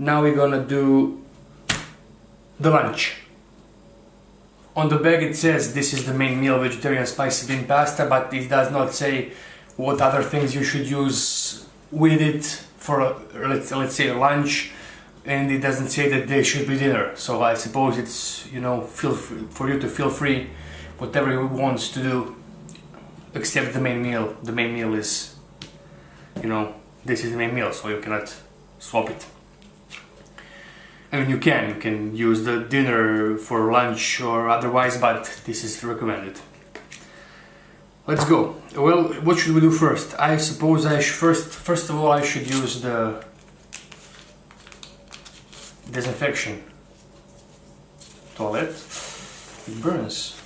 Now we're gonna do the lunch. On the bag it says this is the main meal, vegetarian spicy bean pasta, but it does not say what other things you should use with it for let's say lunch, and it doesn't say that they should be dinner. So I suppose it's, you know, for you to feel free whatever you want to do, except the main meal. The main meal is, you know, this is the main meal, so you cannot swap it. I mean, you can use the dinner for lunch or otherwise, but this is recommended. Let's go. Well, what should we do first? I suppose I should first of all I should use the disinfection toilet. It burns.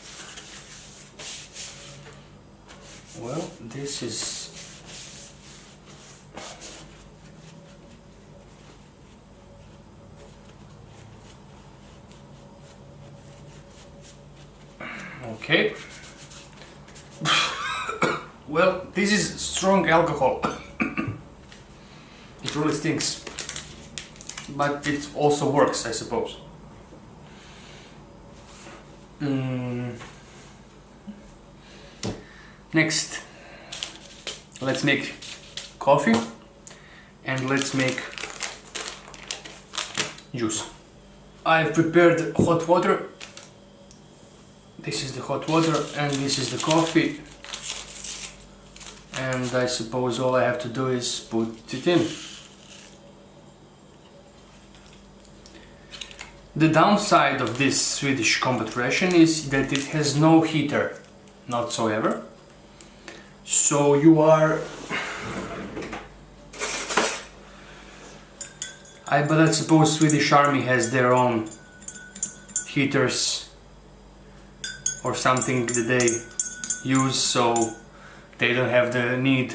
Well, this is okay. Well, this is strong alcohol. It really stinks, but it also works, I suppose. Next, let's make coffee and let's make juice. I've prepared hot water. This is the hot water and this is the coffee, and I suppose all I have to do is put it in. The downside of this Swedish Crombat ration is that it has no heater whatsoever, so you are but I suppose Swedish Army has their own heaters or something that they use, so they don't have the need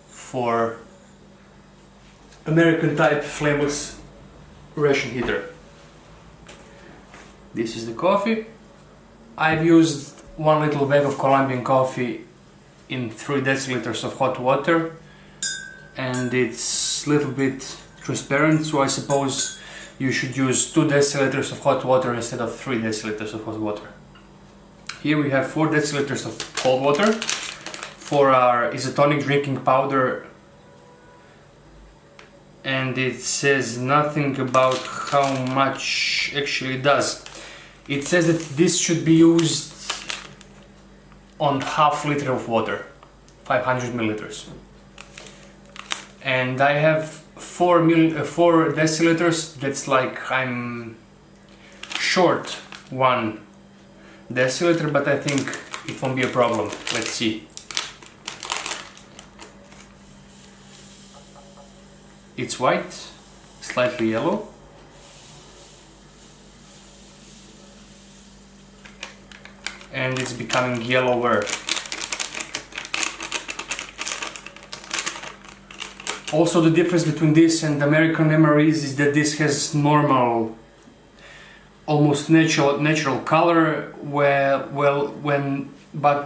for American type flameless ration heater. This is the coffee. I've used 1 little bag of Colombian coffee in 3 deciliters of hot water, and it's a little bit transparent, so I suppose you should use 2 deciliters of hot water instead of 3 deciliters of hot water. Here we have 4 deciliters of cold water for our Tonic drinking powder, and it says nothing about how much actually it does. It says that this should be used on ½ liter of water, 500 milliliters. And I have 4 deciliters, that's like I'm short 1 deciliter, but I think it won't be a problem. Let's see. It's white, slightly yellow. And it's becoming yellower. Also, the difference between this and American MREs is that this has normal, almost natural color, but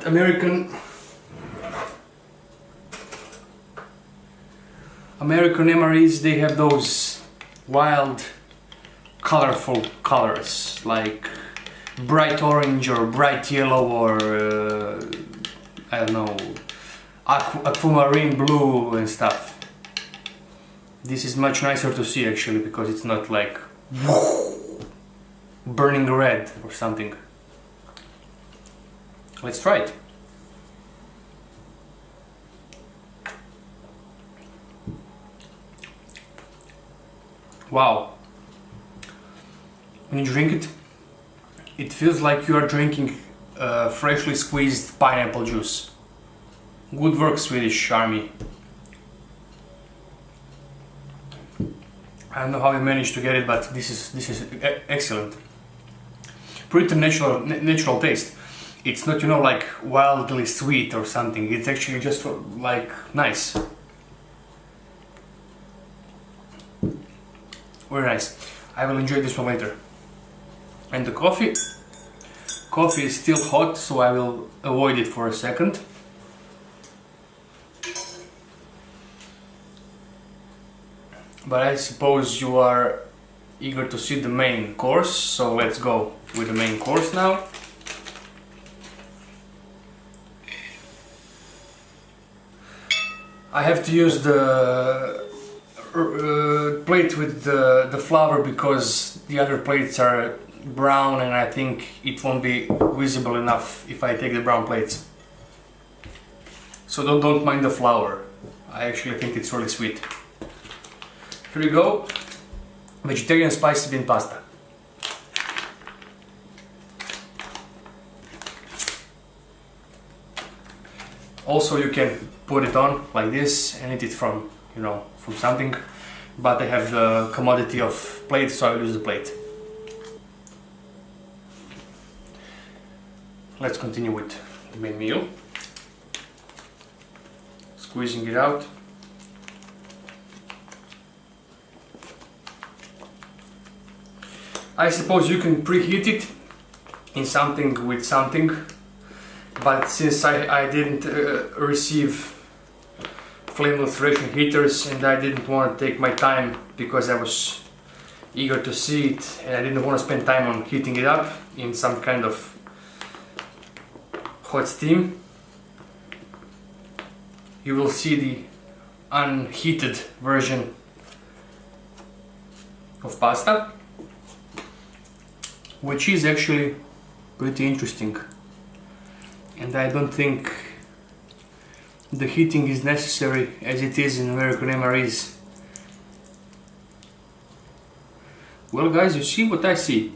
American MREs, they have those wild, colorful colors, like bright orange or bright yellow or I don't know, aquamarine blue and stuff. This is much nicer to see actually, because it's not like burning red or something. Let's try it. Wow. When you drink it, it feels like you are drinking freshly squeezed pineapple juice. Good work, Swedish Army. I don't know how you managed to get it, but this is excellent. Pretty natural taste. It's not, you know, like wildly sweet or something. It's actually just like nice. Very nice. I will enjoy this one later. And the coffee is still hot, so I will avoid it for a second. but I suppose you are eager to see the main course, so let's go with the main course now. I have to use the plate with the flour because the other plates are brown and I think it won't be visible enough if I take the brown plates. So don't mind the flour. I actually think it's really sweet. Here we go. Vegetarian spicy bean pasta. Also you can put it on like this and eat it from, you know, from something, but I have the commodity of plate, so I will use the plate. Let's continue with the main meal. Squeezing it out. I suppose you can preheat it in something with something, but since I didn't receive flameless ration heaters and I didn't want to take my time because I was eager to see it and I didn't want to spend time on heating it up in some kind of hot steam, you will see the unheated version of pasta, which is actually pretty interesting, and I don't think the heating is necessary as it is in American MREs. Well guys, you see what I see.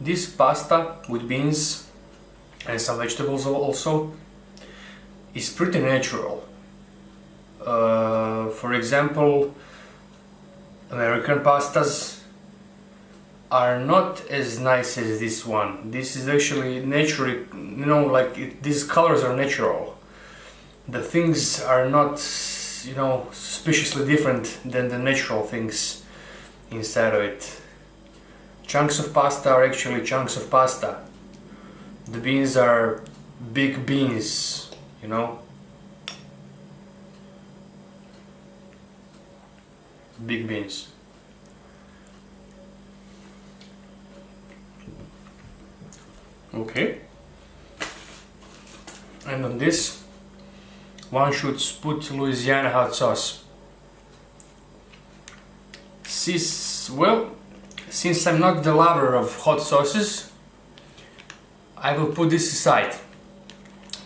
This pasta with beans and some vegetables also is pretty natural. For example, American pastas are not as nice as this one. This is actually naturally, you know, like these colors are natural. The things are not, you know, suspiciously different than the natural things inside of it. Chunks of pasta are actually chunks of pasta. The beans are big beans, you know. Big beans. Okay. And on this, one should put Louisiana hot sauce. Since I'm not the lover of hot sauces, I will put this aside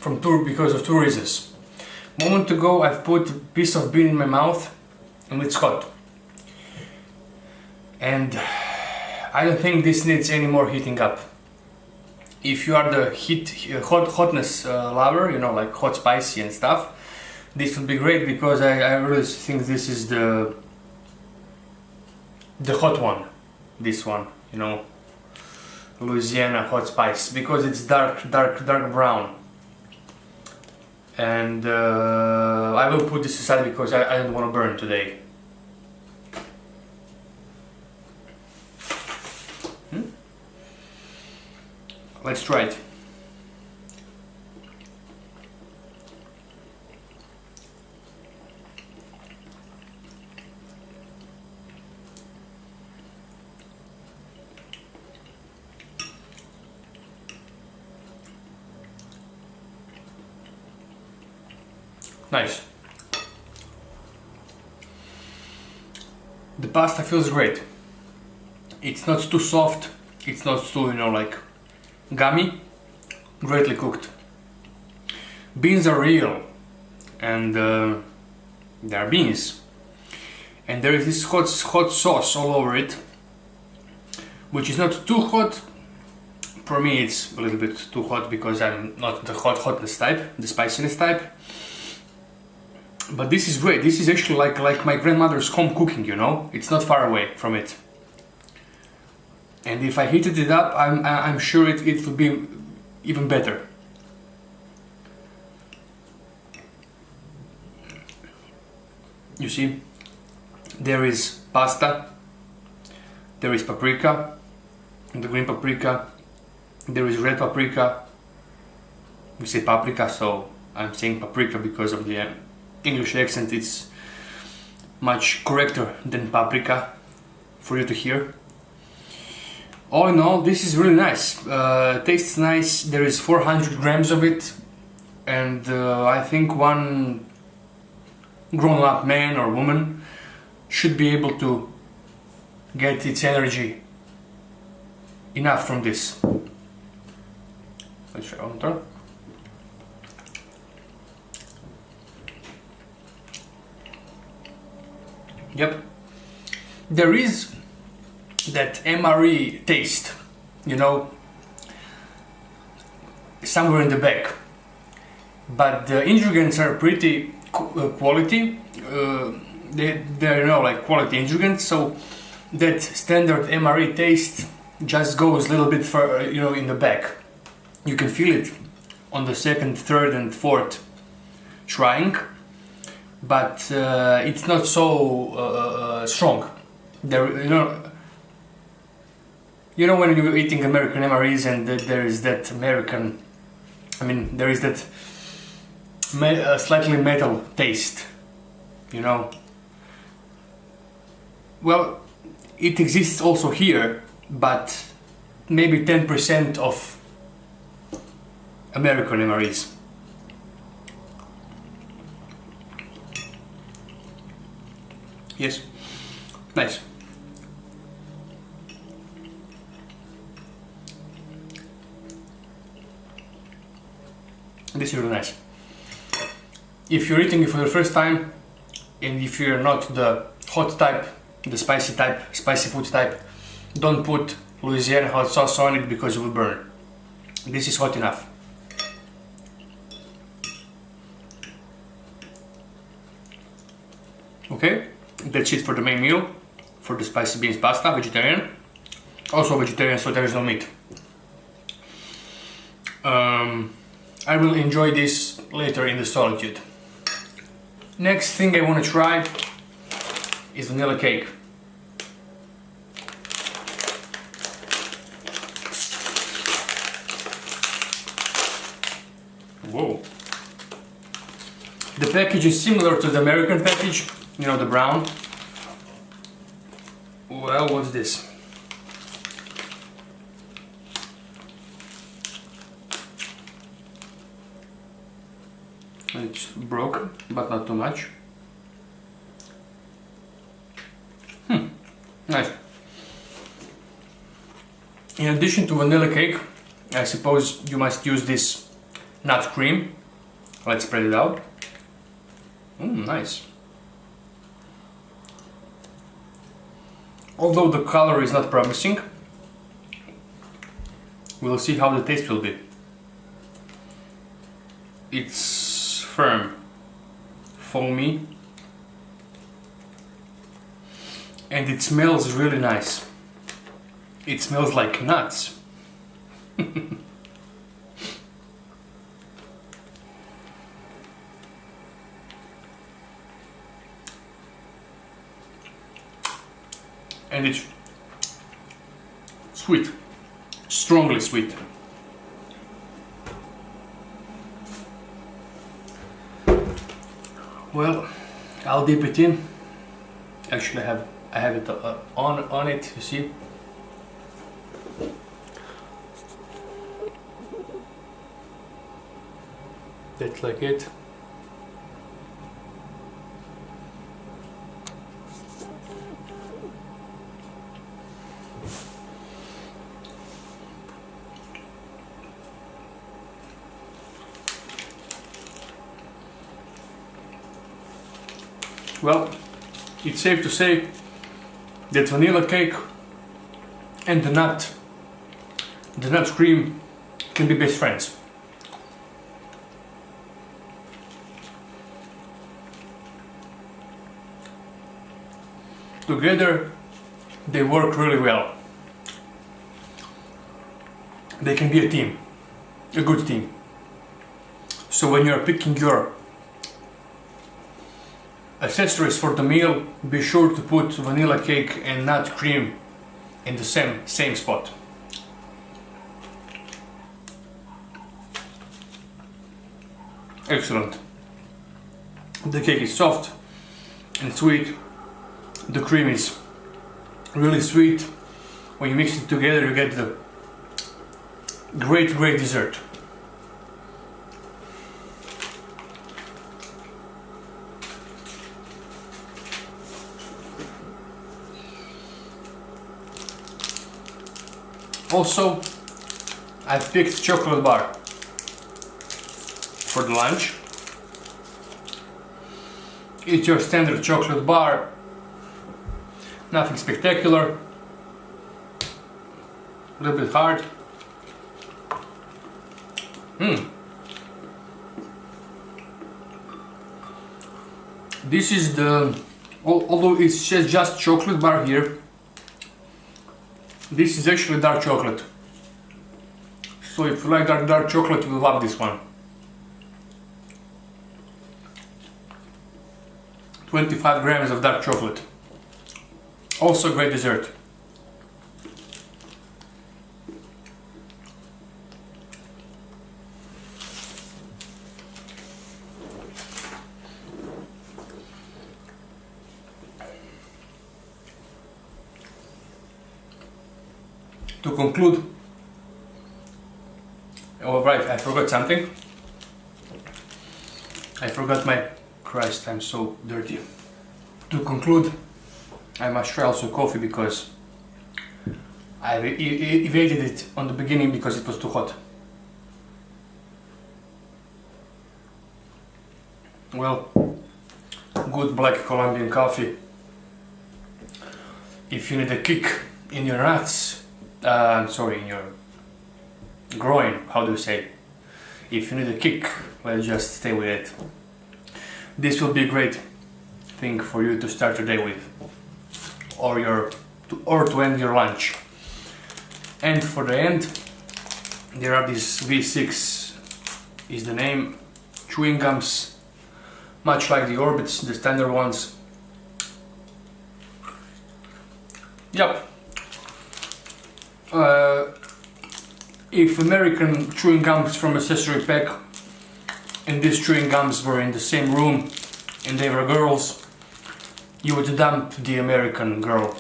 because of two reasons. A moment ago I've put a piece of bean in my mouth and it's hot. And I don't think this needs any more heating up. If you are the hotness lover, you know, like hot spicy and stuff, this would be great because I really think this is the hot one. This one, you know, Louisiana hot spice, because it's dark brown. And I will put this aside because I don't want to burn today. Let's try it. Nice. The pasta feels great. It's not too soft, it's not too, you know, like gummy, greatly cooked. Beans are real, and they are beans. And there is this hot sauce all over it, which is not too hot. For me it's a little bit too hot because I'm not the hotness type, the spiciness type. But this is great. This is actually like my grandmother's home cooking, you know. It's not far away from it. And if I heated it up, I'm sure it would be even better. You see, there is pasta, there is paprika, the green paprika, there is red paprika, we say paprika, so I'm saying paprika because of the English accent. It's much correcter than paprika for you to hear. All in all, this is really nice. Tastes nice. There is 400 grams of it, and I think one grown-up man or woman should be able to get its energy enough from this. Let's try one more. Yep, there is that MRE taste, you know, somewhere in the back, but the ingredients are pretty quality. They're, you know, like quality ingredients, so that standard MRE taste just goes a little bit further, you know, in the back. You can feel it on the second, third, and fourth trying, but it's not so strong. There, you know when you're eating American MREs and there is that American, I mean, there is that slightly metal taste, you know. Well, it exists also here, but maybe 10% of American MREs. Yes, nice. This is really nice. If you're eating it for the first time, and if you're not the hot type, the spicy type, spicy food type, don't put Louisiana hot sauce on it because it will burn. This is hot enough. Okay, that's it for the main meal, for the spicy beans pasta, vegetarian. Also vegetarian, so there is no meat. I will enjoy this later in the solitude. Next thing I want to try is vanilla cake. Whoa. The package is similar to the American package, you know, the brown. Well, what's this? It's broken, but not too much. Nice. In addition to vanilla cake, I suppose you must use this nut cream. Let's spread it out. Nice. Although the color is not promising, we'll see how the taste will be. It's firm, foamy, and it smells really nice. It smells like nuts. And it's sweet, strongly sweet. Well, I'll dip it in. Actually, I have it on it. You see. That's like it. Well, it's safe to say that vanilla cake and the nut cream can be best friends. Together they work really well. They can be a team, a good team. So when you're picking your accessories for the meal, be sure to put vanilla cake and nut cream in the same spot. excellent. The cake is soft and sweet. The cream is really sweet. When you mix it together, you get the great dessert. Also, I picked chocolate bar for the lunch. It's your standard chocolate bar, nothing spectacular, a little bit hard. This is the, although it says just chocolate bar here, this is actually dark chocolate. So if you like dark chocolate, you will love this one. 25 grams of dark chocolate. Also great dessert. To conclude, oh right, I forgot something. I forgot my, Christ, I'm so dirty. To conclude, I must try also coffee because I evaded it on the beginning because it was too hot. Well, good black Colombian coffee. If you need a kick in your nuts, sorry, in your groin, how do you say? If you need a kick, let's just stay with it. This will be a great thing for you to start your day with, or to end your lunch. And for the end, there are these V6 is the name, chewing gums, much like the Orbits, the standard ones. Yep. If American chewing gums from accessory pack and these chewing gums were in the same room and they were girls, you would dump the American girl,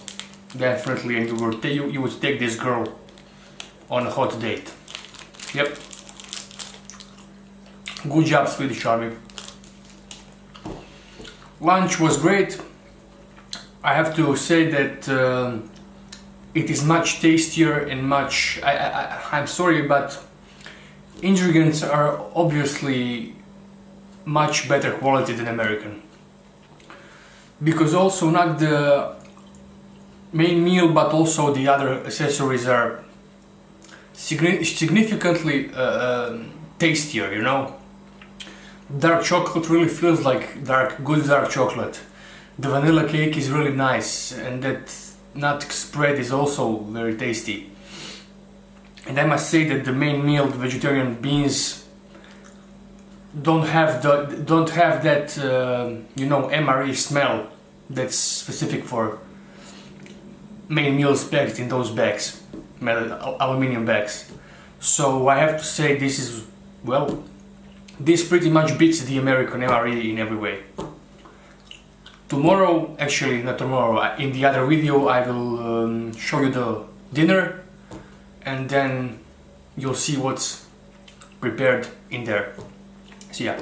definitely, and you would take this girl on a hot date. Yep. Good job, Swedish Army. Lunch was great. I have to say that it is much tastier and much, I'm sorry, but ingredients are obviously much better quality than American. Because also not the main meal, but also the other accessories are significantly tastier, you know. Dark chocolate really feels like good dark chocolate. The vanilla cake is really nice, and that nut spread is also very tasty. And I must say that the main meal, the vegetarian beans, don't have that you know, MRE smell that's specific for main meals packed in those bags, aluminium bags. So I have to say this is, well, this pretty much beats the American MRE in every way. Tomorrow, actually not tomorrow, in the other video I will show you the dinner, and then you'll see what's prepared in there. See ya.